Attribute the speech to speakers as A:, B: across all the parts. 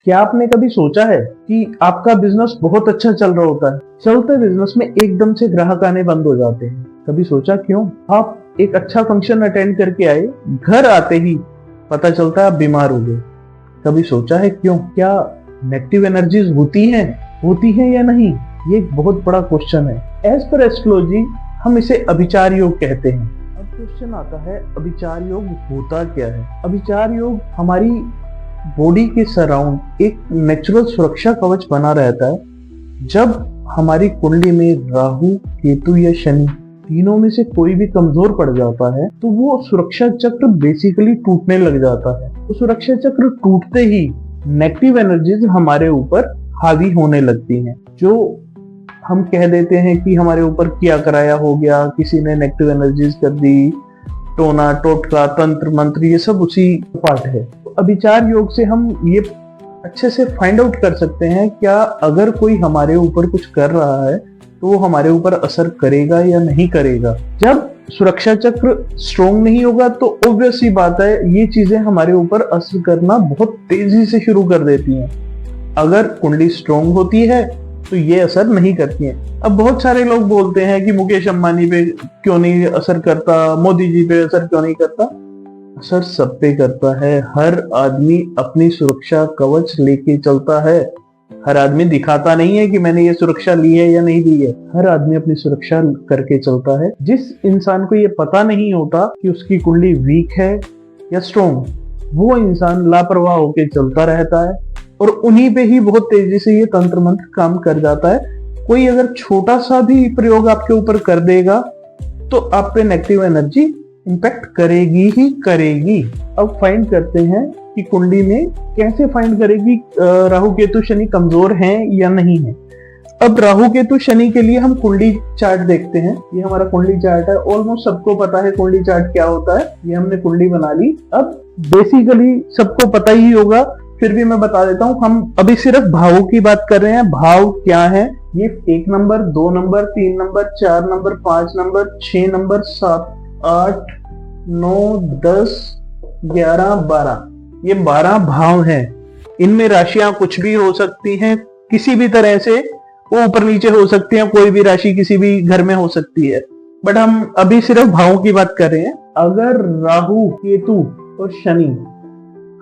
A: क्या आपने कभी सोचा है कि आपका बिजनेस बहुत अच्छा चल रहा होता है, चलते बिजनेस में एकदम से ग्राहक आने बंद हो जाते हैं? कभी सोचा क्यों? आप एक अच्छा फंक्शन अटेंड करके आए, घर आते ही पता चलता है आप बीमार हो गए। कभी सोचा है क्यों? क्या नेगेटिव एनर्जीज होती हैं या नहीं? ये एक बहुत बड़ा क्वेश्चन है। एज पर एस्ट्रोलॉजी हम इसे अभिचार योग कहते हैं। अब क्वेश्चन आता है, अभिचार योग होता क्या है? अभिचार योग हमारी बॉडी के सराउंड एक नेचुरल सुरक्षा कवच बना रहता है। जब हमारी कुंडली में राहु, केतु या शनि तीनों में से कोई भी कमजोर पड़ जाता है तो वो सुरक्षा चक्र बेसिकली टूटने लग जाता है। तो सुरक्षा चक्र टूटते ही नेगेटिव एनर्जीज हमारे ऊपर हावी होने लगती हैं। जो हम कह देते हैं कि हमारे ऊपर किया कराया हो गया, किसी ने नेगेटिव एनर्जीज कर दी, टोना टोटका तंत्र मंत्र, ये सब उसी पार्ट है। तो अभिचार योग से हम ये अच्छे से फाइंड आउट कर सकते हैं क्या अगर कोई हमारे ऊपर कुछ कर रहा है तो वो हमारे ऊपर असर करेगा या नहीं करेगा। जब सुरक्षा चक्र स्ट्रोंग नहीं होगा तो ऑब्वियस सी बात है ये चीजें हमारे ऊपर असर करना बहुत तेजी से शुरू कर देती हैं। अगर कुंडली स्ट्रोंग होती है तो ये असर नहीं करती हैं। अब बहुत सारे लोग बोलते हैं कि मुकेश अंबानी पे क्यों नहीं असर करता, मोदी जी पे असर क्यों नहीं करता। असर सब पे करता है। हर आदमी अपनी सुरक्षा कवच लेके चलता है। हर आदमी दिखाता नहीं है कि मैंने ये सुरक्षा ली है या नहीं ली है। हर आदमी अपनी सुरक्षा करके चलता है। जिस इंसान को ये पता नहीं होता कि उसकी कुंडली वीक है या स्ट्रोंग, वो इंसान लापरवाह होके चलता रहता है और उन्हीं पे ही बहुत तेजी से ये तंत्र मंत्र काम कर जाता है। कोई अगर छोटा सा भी प्रयोग आपके ऊपर कर देगा तो आप पे नेगेटिव एनर्जी इंपैक्ट करेगी ही करेगी। अब फाइंड करते हैं कि कुंडली में कैसे फाइंड करेगी राहु केतु शनि कमजोर हैं या नहीं है। अब राहु केतु शनि के लिए हम कुंडली चार्ट देखते हैं। ये हमारा कुंडली चार्ट है। ऑलमोस्ट सबको पता है कुंडली चार्ट क्या होता है। ये हमने कुंडली बना ली। अब बेसिकली सबको पता ही होगा, फिर भी मैं बता देता हूँ। हम अभी सिर्फ भावों की बात कर रहे हैं। भाव क्या है? ये 1 number, 2 number, 3 number, 4 number, 5 number, 6 number, 7, 8, 9, 10, 11, 12, ये 12 भाव हैं। इनमें राशियां कुछ भी हो सकती हैं, किसी भी तरह से वो ऊपर नीचे हो सकती हैं। कोई भी राशि किसी भी घर में हो सकती है, बट हम अभी सिर्फ भावों की बात कर रहे हैं। अगर राहु, केतु और शनि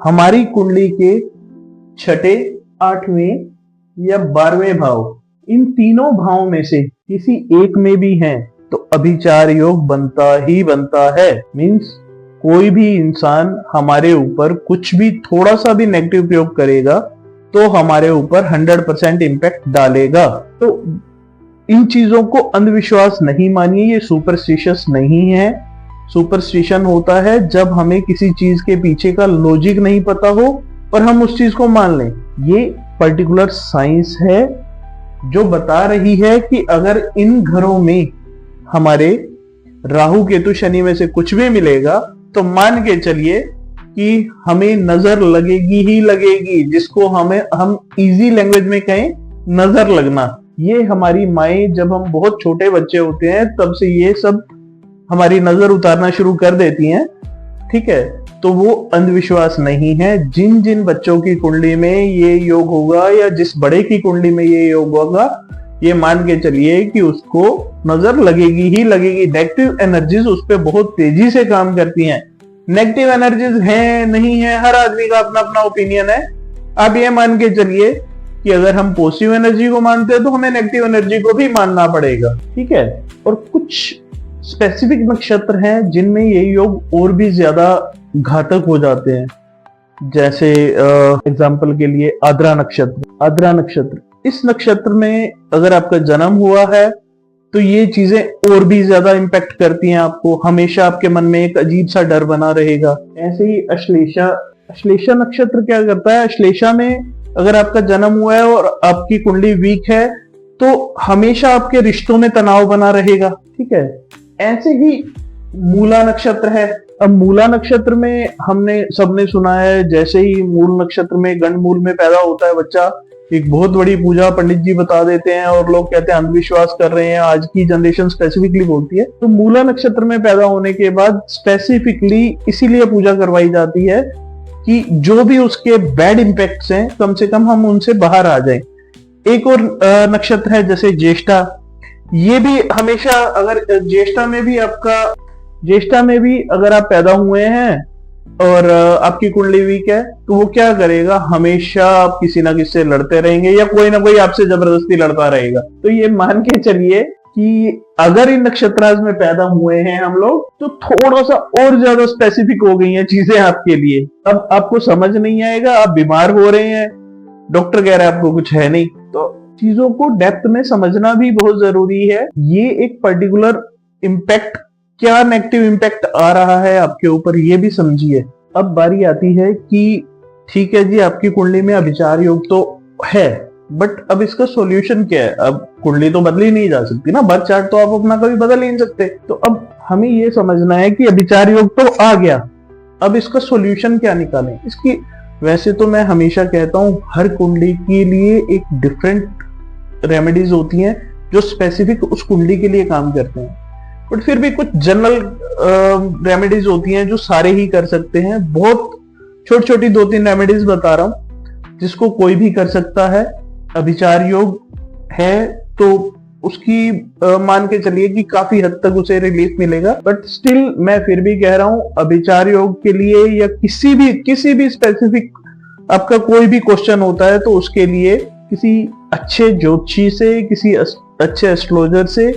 A: हमारी कुंडली के 6, 8वें या 12वें भाव, इन तीनों भावों में से किसी एक में भी हैं तो अभिचार योग बनता ही बनता है। मींस कोई भी इंसान हमारे ऊपर कुछ भी थोड़ा सा भी नेगेटिव प्रयोग करेगा तो हमारे ऊपर 100% इंपैक्ट डालेगा। तो इन चीजों को अंधविश्वास नहीं मानिए, ये सुपरस्टिशियस नहीं है। सुपरस्टिशन होता है जब हमें किसी चीज के पीछे का लॉजिक नहीं पता हो और हम उस चीज को मान लें। ये पर्टिकुलर साइंस है जो बता रही है कि अगर इन घरों में हमारे राहु केतु शनि में से कुछ भी मिलेगा तो मान के चलिए कि हमें नजर लगेगी ही लगेगी, जिसको हम इजी लैंग्वेज में कहें नजर लगना। ये हमारी माएं जब हम बहुत छोटे बच्चे होते हैं तब से ये सब हमारी नजर उतारना शुरू कर देती हैं। ठीक है, तो वो अंधविश्वास नहीं है। जिन जिन बच्चों की कुंडली में ये योग होगा या जिस बड़े की कुंडली में ये योग होगा, ये मान के चलिए कि उसको नजर लगेगी ही लगेगी। नेगेटिव एनर्जीज उस पर बहुत तेजी से काम करती हैं। नेगेटिव एनर्जीज है नहीं है, हर आदमी का अपना अपना ओपिनियन है। आप ये मान के चलिए कि अगर हम पॉजिटिव एनर्जी को मानते हैं तो हमें नेगेटिव एनर्जी को भी मानना पड़ेगा। ठीक है, और कुछ स्पेसिफिक नक्षत्र हैं जिनमें ये योग और भी ज्यादा घातक हो जाते हैं। जैसे एग्जाम्पल के लिए आद्रा नक्षत्र। इस नक्षत्र में अगर आपका जन्म हुआ है तो ये चीजें और भी ज्यादा इंपैक्ट करती हैं आपको। हमेशा आपके मन में एक अजीब सा डर बना रहेगा। ऐसे ही अश्लेषा नक्षत्र क्या करता है? अश्लेषा में अगर आपका जन्म हुआ है और आपकी कुंडली वीक है तो हमेशा आपके रिश्तों में तनाव बना रहेगा। ठीक है, ऐसे ही मूला नक्षत्र है। अब मूला नक्षत्र में हमने सबने सुना है, जैसे ही मूल नक्षत्र में गंड मूल में पैदा होता है बच्चा, एक बहुत बड़ी पूजा पंडित जी बता देते हैं और लोग कहते हैं अंधविश्वास कर रहे हैं। आज की जनरेशन स्पेसिफिकली बोलती है। तो मूला नक्षत्र में पैदा होने के बाद स्पेसिफिकली इसीलिए पूजा करवाई जाती है कि जो भी उसके बैड इम्पैक्ट्स हैं कम से कम हम उनसे बाहर आ जाएं। एक और नक्षत्र है जैसे ज्येष्ठा, ये भी हमेशा अगर ज्येष्ठा में भी अगर आप पैदा हुए हैं और आपकी कुंडली वीक है तो वो क्या करेगा, हमेशा आप किसी ना किसी से लड़ते रहेंगे या कोई ना कोई आपसे जबरदस्ती लड़ता रहेगा। तो ये मान के चलिए कि अगर इन नक्षत्राज में पैदा हुए हैं हम लोग तो थोड़ा सा और ज्यादा स्पेसिफिक हो गई हैं चीजें आपके लिए। अब आपको समझ नहीं आएगा, आप बीमार हो रहे हैं, डॉक्टर कह रहा है आपको कुछ है नहीं, तो चीजों को डेप्थ में समझना भी बहुत जरूरी है। ये एक पर्टिकुलर इम्पैक्ट, क्या नेगेटिव इम्पैक्ट आ रहा है आपके ऊपर, ये भी समझिए। अब बारी आती है कि ठीक है जी, आपकी कुंडली में अभिचार योग तो है, बट अब इसका सॉल्यूशन क्या है? अब कुंडली तो बदली नहीं जा सकती ना, बर्थ चार्ट तो आप अपना कभी बदल ही नहीं सकते। तो अब हमें ये समझना है कि अभिचार योग तो आ गया, अब इसका सॉल्यूशन क्या निकालें। इसकी वैसे तो मैं हमेशा कहता हूं हर कुंडली के लिए एक डिफरेंट रेमेडीज होती हैं जो स्पेसिफिक उस कुंडली के लिए काम करते हैं, बट फिर भी कुछ जनरल रेमेडीज होती हैं जो सारे ही कर सकते हैं। बहुत छोटी छोटी 2-3 रेमेडीज बता रहा हूं जिसको कोई भी कर सकता है। अभिचार योग है तो उसकी मान के चलिए कि काफी हद तक उसे रिलीफ मिलेगा, बट स्टिल मैं फिर भी कह रहा हूं अभिचार योग के लिए या किसी भी स्पेसिफिक आपका कोई भी क्वेश्चन होता है तो उसके लिए किसी अच्छे ज्योतिषी से, किसी अच्छे एस्ट्रोलॉजर से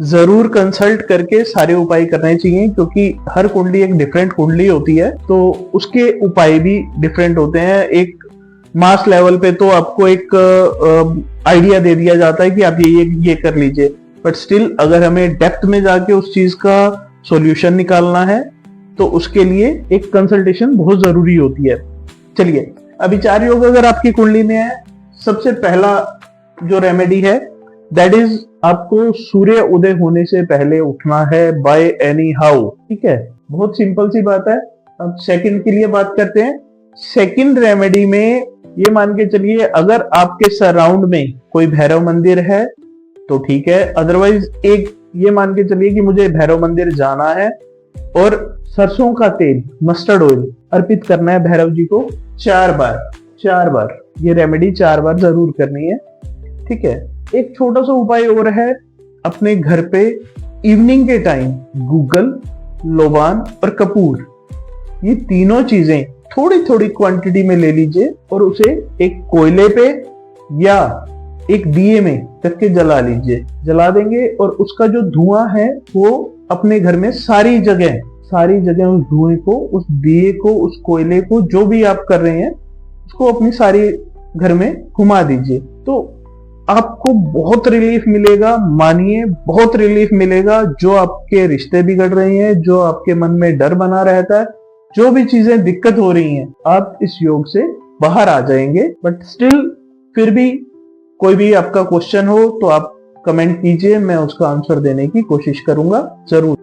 A: जरूर कंसल्ट करके सारे उपाय करने चाहिए, क्योंकि हर कुंडली एक डिफरेंट कुंडली होती है तो उसके उपाय भी डिफरेंट होते हैं। एक मास लेवल पे तो आपको एक आइडिया दे दिया जाता है कि आप ये कर लीजिए, बट स्टिल अगर हमें डेप्थ में जाके उस चीज का सॉल्यूशन निकालना है तो उसके लिए एक कंसल्टेशन बहुत जरूरी होती है। चलिए, अभिचार योग अगर आपकी कुंडली में है, सबसे पहला जो रेमेडी है दैट इज आपको सूर्य उदय होने से पहले उठना है बाय एनी हाउ। ठीक है, बहुत सिंपल सी बात है। अब सेकंड के लिए बात करते हैं। सेकंड रेमेडी में ये मान के चलिए अगर आपके सराउंड में कोई भैरव मंदिर है तो ठीक है, अदरवाइज एक ये मान के चलिए कि मुझे भैरव मंदिर जाना है और सरसों का तेल, मस्टर्ड ऑयल अर्पित करना है भैरव जी को 4 बार। ये रेमेडी 4 बार जरूर करनी है। ठीक है, एक छोटा सा उपाय और है, अपने घर पे इवनिंग के टाइम गूगल, लोबान और कपूर, ये तीनों चीजें थोड़ी थोड़ी क्वांटिटी में ले लीजिए और उसे एक कोयले पे या एक दिए में करके जला लीजिए। जला देंगे और उसका जो धुआं है वो अपने घर में सारी जगह उस धुएं को, उस दिए को, उस कोयले को, जो भी आप कर रहे हैं उसको अपनी सारी घर में घुमा दीजिए। तो आपको बहुत रिलीफ मिलेगा, मानिए बहुत रिलीफ मिलेगा। जो आपके रिश्ते बिगड़ रहे हैं, जो आपके मन में डर बना रहता है, जो भी चीजें दिक्कत हो रही हैं, आप इस योग से बाहर आ जाएंगे। बट स्टिल फिर भी कोई भी आपका क्वेश्चन हो तो आप कमेंट कीजिए, मैं उसका आंसर देने की कोशिश करूंगा जरूर।